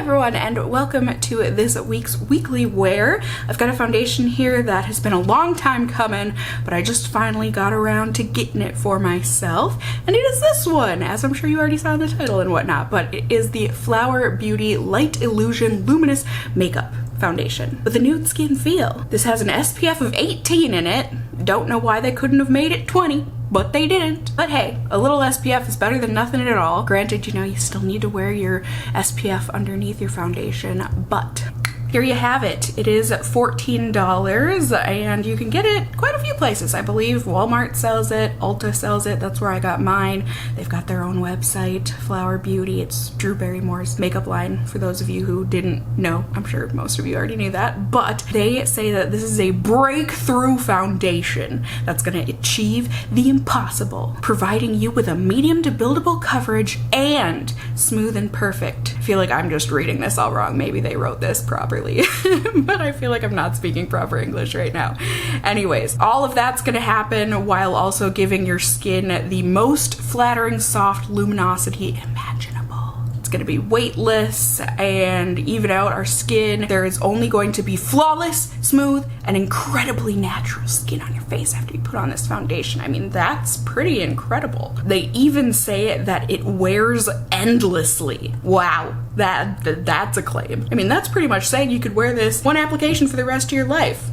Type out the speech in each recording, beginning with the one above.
everyone, and welcome to this week's weekly wear. I've got a foundation here that has been a long time coming, but I just finally got around to getting it for myself, and it is this one, as I'm sure you already saw in the title and whatnot, but it is the Flower Beauty Light Illusion Luminous Makeup Foundation with a nude skin feel. This has an SPF of 18 in it. Don't know why they couldn't have made it 20. But they didn't. But hey, a little SPF is better than nothing at all. Granted, you know, you still need to wear your SPF underneath your foundation, but here you have it. It is $14 and you can get it quite a few places. I believe Walmart sells it, Ulta sells it. That's where I got mine. They've got their own website, Flower Beauty. It's Drew Barrymore's makeup line, for those of you who didn't know. I'm sure most of you already knew that, but they say that this is a breakthrough foundation that's gonna achieve the impossible, providing you with a medium to buildable coverage and smooth and perfect. I feel like I'm just reading this all wrong. Maybe they wrote this properly. But I feel like I'm not speaking proper English right now. Anyways, all of that's gonna happen while also giving your skin the most flattering, soft luminosity imaginable. It's gonna be weightless and even out our skin. There is only going to be flawless, smooth, and incredibly natural skin on your face after you put on this foundation. I mean, that's pretty incredible. They even say that it wears endlessly. Wow, that's a claim. I mean, that's pretty much saying you could wear this one application for the rest of your life.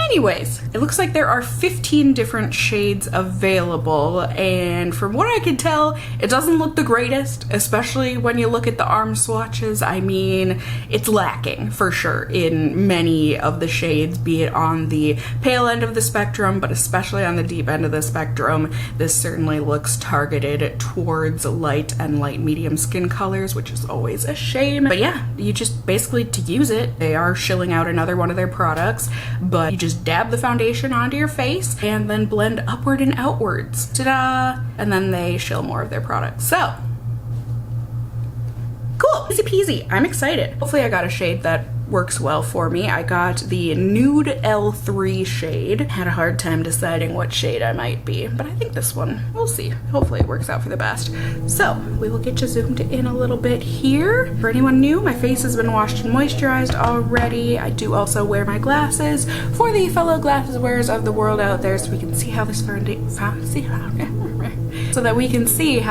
Anyways, it looks like there are 15 different shades available, and from what I can tell, it doesn't look the greatest, especially when you look at the arm swatches. I mean, it's lacking for sure in many of the shades, be it on the pale end of the spectrum, but especially on the deep end of the spectrum. This certainly looks targeted towards light and light medium skin colors, which is always a shame. But yeah, you just basically, to use it, they are shilling out another one of their products, but you just dab the foundation onto your face and then blend upward and outwards. Ta-da! And then they shill more of their products. So, cool, easy peasy. I'm excited. Hopefully I got a shade that works well for me. I got the Nude L3 shade. Had a hard time deciding what shade I might be, but I think this one, we'll see. Hopefully it works out for the best. So we will get you zoomed in a little bit here. For anyone new, my face has been washed and moisturized already. I do also wear my glasses for the fellow glasses wearers of the world out there, so we can see how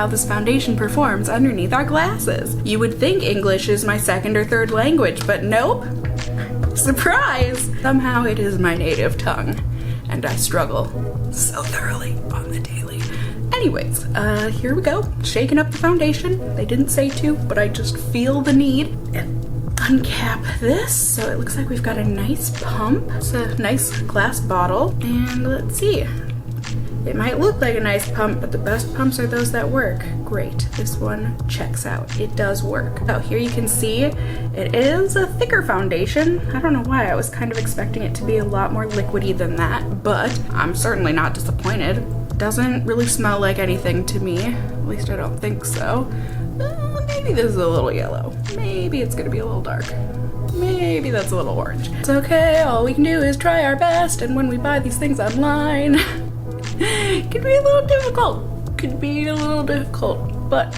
this foundation performs underneath our glasses. You would think English is my second or third language, but nope. Surprise! Somehow it is my native tongue, and I struggle so thoroughly on the daily. Anyways, here we go. Shaking up the foundation. They didn't say to, but I just feel the need. And uncap this. So it looks like we've got a nice pump. It's a nice glass bottle. And let's see. It might look like a nice pump, but the best pumps are those that work. Great, this one checks out. It does work. So here you can see it is a thicker foundation. I don't know why, I was kind of expecting it to be a lot more liquidy than that, but I'm certainly not disappointed. Doesn't really smell like anything to me, at least I don't think so. Maybe this is a little yellow. Maybe it's gonna be a little dark. Maybe that's a little orange. It's okay, all we can do is try our best, and when we buy these things online, it can be a little difficult. Could be a little difficult, but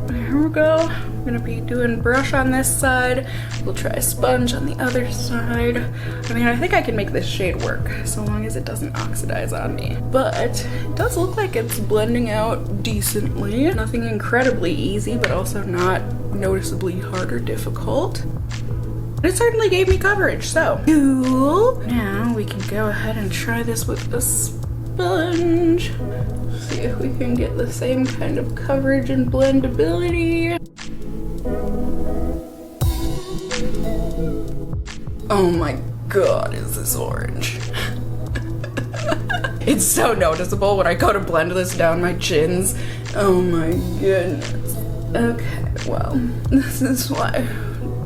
here we go. I'm gonna be doing brush on this side. We'll try a sponge on the other side. I mean, I think I can make this shade work so long as it doesn't oxidize on me. But it does look like it's blending out decently. Nothing incredibly easy, but also not noticeably hard or difficult. It certainly gave me coverage, so cool. Now we can go ahead and try this with a sponge. See if we can get the same kind of coverage and blendability. Oh my god, is this orange? It's so noticeable when I go to blend this down my chins. Oh my goodness. Okay, well, this is why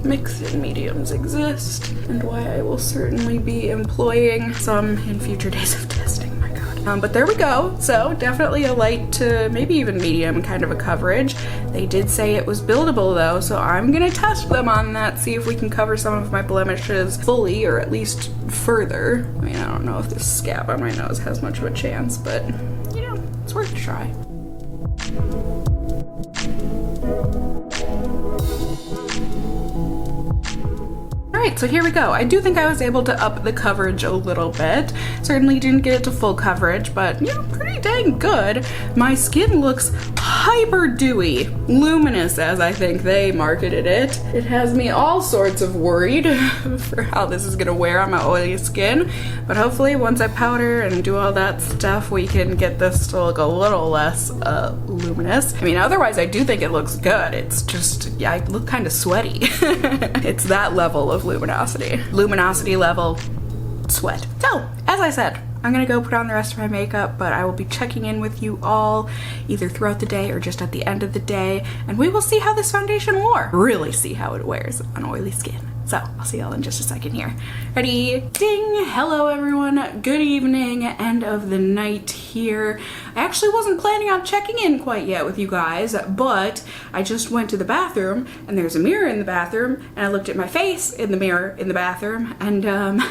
mixed and mediums exist, and why I will certainly be employing some in future days of testing. My god. But there we go. So definitely a light to maybe even medium kind of a coverage. They did say it was buildable though, so I'm gonna test them on that, see if we can cover some of my blemishes fully, or at least further. I mean, I don't know if this scab on my nose has much of a chance, but you know, it's worth a try. Alright, so here we go. I do think I was able to up the coverage a little bit. Certainly didn't get it to full coverage, but you know, pretty dang good. My skin looks hyper dewy, luminous as I think they marketed it. It has me all sorts of worried for how this is gonna wear on my oily skin, but hopefully once I powder and do all that stuff, we can get this to look a little less luminous. I mean, otherwise I do think it looks good. It's just, yeah, I look kind of sweaty. It's that level of luminosity. Luminosity level sweat. So, as I said, I'm gonna go put on the rest of my makeup, but I will be checking in with you all either throughout the day or just at the end of the day, and we will see how this foundation wore. Really see how it wears on oily skin. So, I'll see y'all in just a second here. Ready? Ding! Hello everyone, good evening, end of the night here. I actually wasn't planning on checking in quite yet with you guys, but I just went to the bathroom, and there's a mirror in the bathroom, and I looked at my face in the mirror in the bathroom, and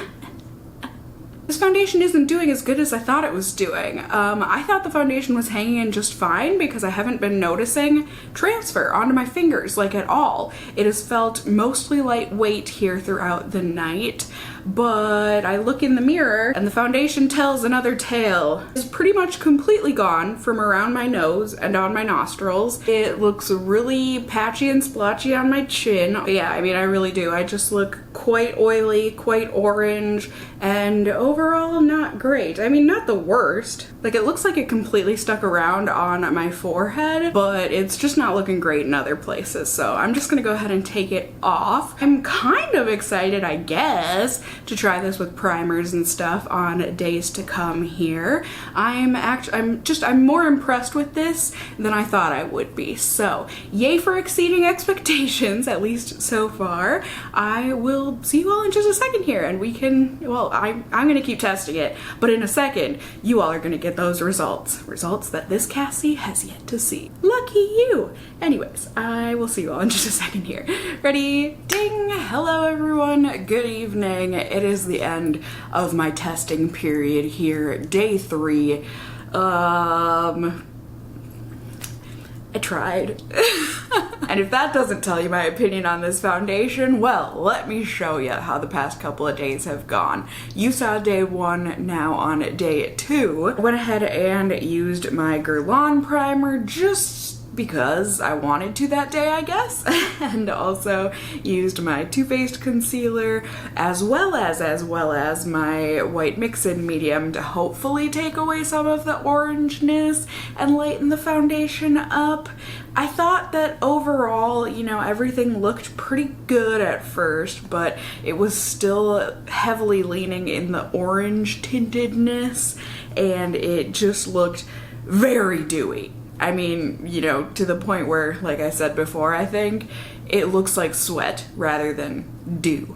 this foundation isn't doing as good as I thought it was doing. I thought the foundation was hanging in just fine because I haven't been noticing transfer onto my fingers, like at all. It has felt mostly lightweight here throughout the night, but I look in the mirror and the foundation tells another tale. It's pretty much completely gone from around my nose and on my nostrils. It looks really patchy and splotchy on my chin. But yeah, I mean, I really do. I just look quite oily, quite orange, and overall not great. I mean, not the worst. Like, it looks like it completely stuck around on my forehead, but it's just not looking great in other places. So I'm just gonna go ahead and take it off. I'm kind of excited, I guess, to try this with primers and stuff on days to come here. I'm more impressed with this than I thought I would be. So yay for exceeding expectations, at least so far. I will see you all in just a second here, and we can, well, I'm gonna keep testing it, but in a second, you all are gonna get those results that this Cassie has yet to see. Lucky you! Anyways, I will see you all in just a second here. Ready? Ding! Hello everyone, good evening. It is the end of my testing period here, day 3. I tried. And if that doesn't tell you my opinion on this foundation, well, let me show you how the past couple of days have gone. You saw day 1, now on day 2. I went ahead and used my Guerlain primer just because I wanted to that day, I guess, and also used my Too Faced concealer as well as my white mix-in medium to hopefully take away some of the orangeness and lighten the foundation up. I thought that overall, you know, everything looked pretty good at first, but it was still heavily leaning in the orange tintedness, and it just looked very dewy. I mean, you know, to the point where, like I said before, I think it looks like sweat rather than dew.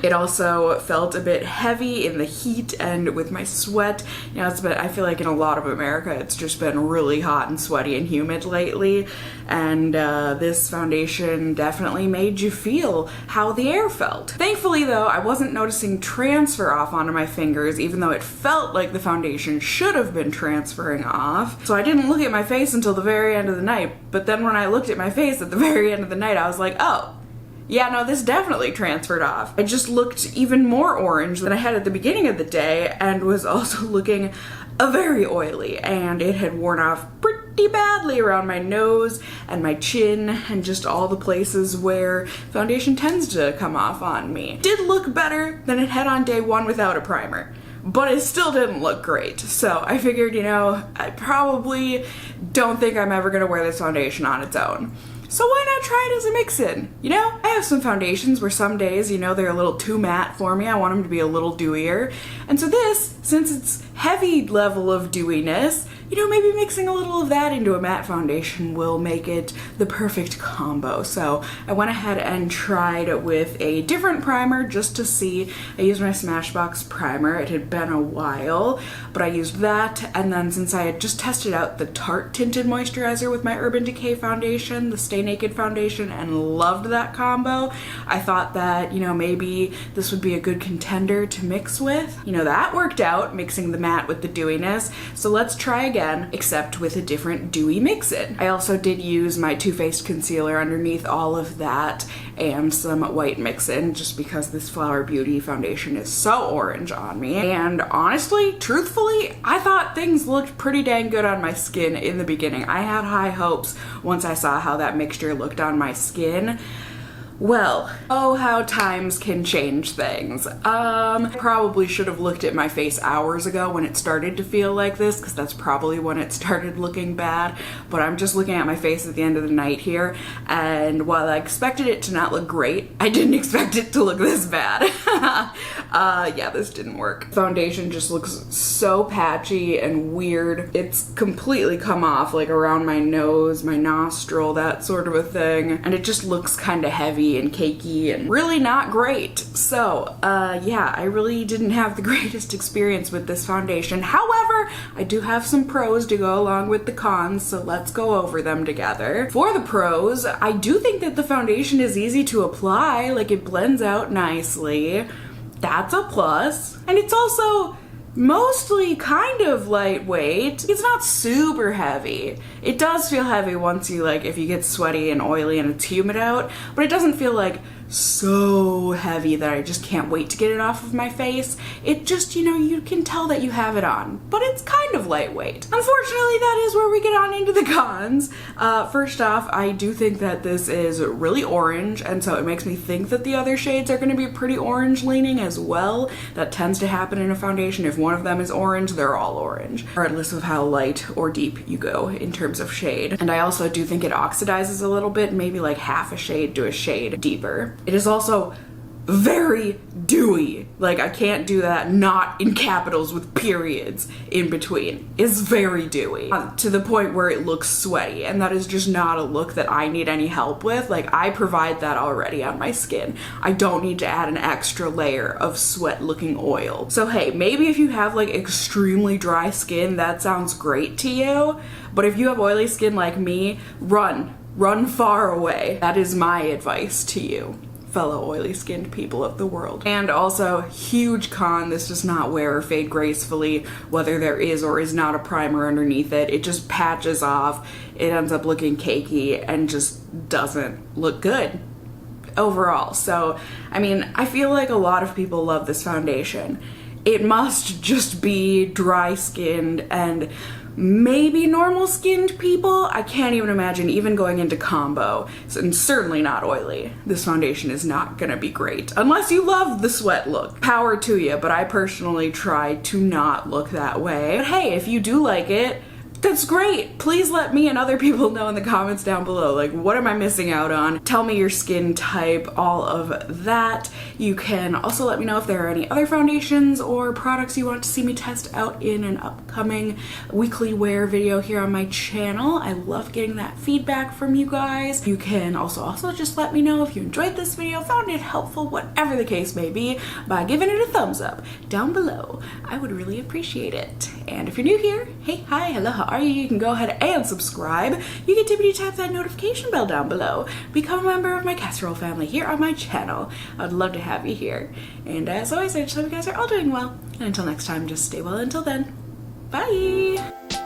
It also felt a bit heavy in the heat and with my sweat. You know, I feel like in a lot of America it's just been really hot and sweaty and humid lately, and this foundation definitely made you feel how the air felt. Thankfully though, I wasn't noticing transfer off onto my fingers, even though it felt like the foundation should have been transferring off. So I didn't look at my face until the very end of the night, but then when I looked at my face at the very end of the night, I was like, oh, yeah, no, this definitely transferred off. I just looked even more orange than I had at the beginning of the day, and was also looking very oily, and it had worn off pretty badly around my nose and my chin and just all the places where foundation tends to come off on me. It did look better than it had on day 1 without a primer, but it still didn't look great. So I figured, you know, I probably don't think I'm ever gonna wear this foundation on its own. So why not try it as a mix-in? You know, I have some foundations where some days, you know, they're a little too matte for me. I want them to be a little dewier. And so this, since it's heavy level of dewiness, you know, maybe mixing a little of that into a matte foundation will make it the perfect combo. So I went ahead and tried with a different primer just to see. I used my Smashbox primer. It had been a while, but I used that. And then since I had just tested out the Tarte Tinted Moisturizer with my Urban Decay foundation, the Stay Naked foundation, and loved that combo, I thought that, you know, maybe this would be a good contender to mix with. You know, that worked out, mixing the matte with the dewiness. So let's try again. again, except with a different dewy mix-in. I also did use my Too Faced concealer underneath all of that and some white mix-in just because this Flower Beauty foundation is so orange on me. And honestly, truthfully, I thought things looked pretty dang good on my skin in the beginning. I had high hopes once I saw how that mixture looked on my skin. Well, oh how times can change things. Probably should have looked at my face hours ago when it started to feel like this, because that's probably when it started looking bad. But I'm just looking at my face at the end of the night here, and while I expected it to not look great, I didn't expect it to look this bad. Yeah, this didn't work. Foundation just looks so patchy and weird. It's completely come off, like around my nose, my nostril, that sort of a thing. And it just looks kind of heavy and cakey and really not great. So yeah, I really didn't have the greatest experience with this foundation. However, I do have some pros to go along with the cons, so let's go over them together. For the pros, I do think that the foundation is easy to apply, like it blends out nicely. That's a plus. And it's also mostly kind of lightweight. It's not super heavy. It does feel heavy once you, like, if you get sweaty and oily and it's humid out, but it doesn't feel like so heavy that I just can't wait to get it off of my face. It just, you know, you can tell that you have it on, but it's kind of lightweight. Unfortunately, that is where we get on into the cons. First off, I do think that this is really orange, and so it makes me think that the other shades are going to be pretty orange leaning as well. That tends to happen in a foundation. If one of them is orange, they're all orange, regardless of how light or deep you go in terms of shade. And I also do think it oxidizes a little bit, maybe like half a shade to a shade deeper. It is also very dewy. Like, I can't do that not in capitals with periods in between. It's very dewy to the point where it looks sweaty, and that is just not a look that I need any help with. Like, I provide that already on my skin. I don't need to add an extra layer of sweat looking oil. So hey, maybe if you have like extremely dry skin, that sounds great to you, but if you have oily skin like me, run far away. That is my advice to you, fellow oily skinned people of the world. And also, huge con, this does not wear or fade gracefully, whether there is or is not a primer underneath it. It just patches off, it ends up looking cakey, and just doesn't look good overall. So, I mean, I feel like a lot of people love this foundation. It must just be dry skinned and maybe normal skinned people. I can't even imagine even going into combo, and certainly not oily. This foundation is not gonna be great unless you love the sweat look. Power to you, but I personally try to not look that way. But hey, if you do like it, that's great. Please let me and other people know in the comments down below, like, what am I missing out on? Tell me your skin type, all of that. You can also let me know if there are any other foundations or products you want to see me test out in an upcoming weekly wear video here on my channel. I love getting that feedback from you guys. You can also just let me know if you enjoyed this video, found it helpful, whatever the case may be, by giving it a thumbs up down below. I would really appreciate it. And if you're new here, hey, hi, hello, how are you? You can go ahead and subscribe. You can tippity tap that notification bell down below. Become a member of my casserole family here on my channel. I'd love to have you here. And as always, I just hope you guys are all doing well. And until next time, just stay well until then. Bye!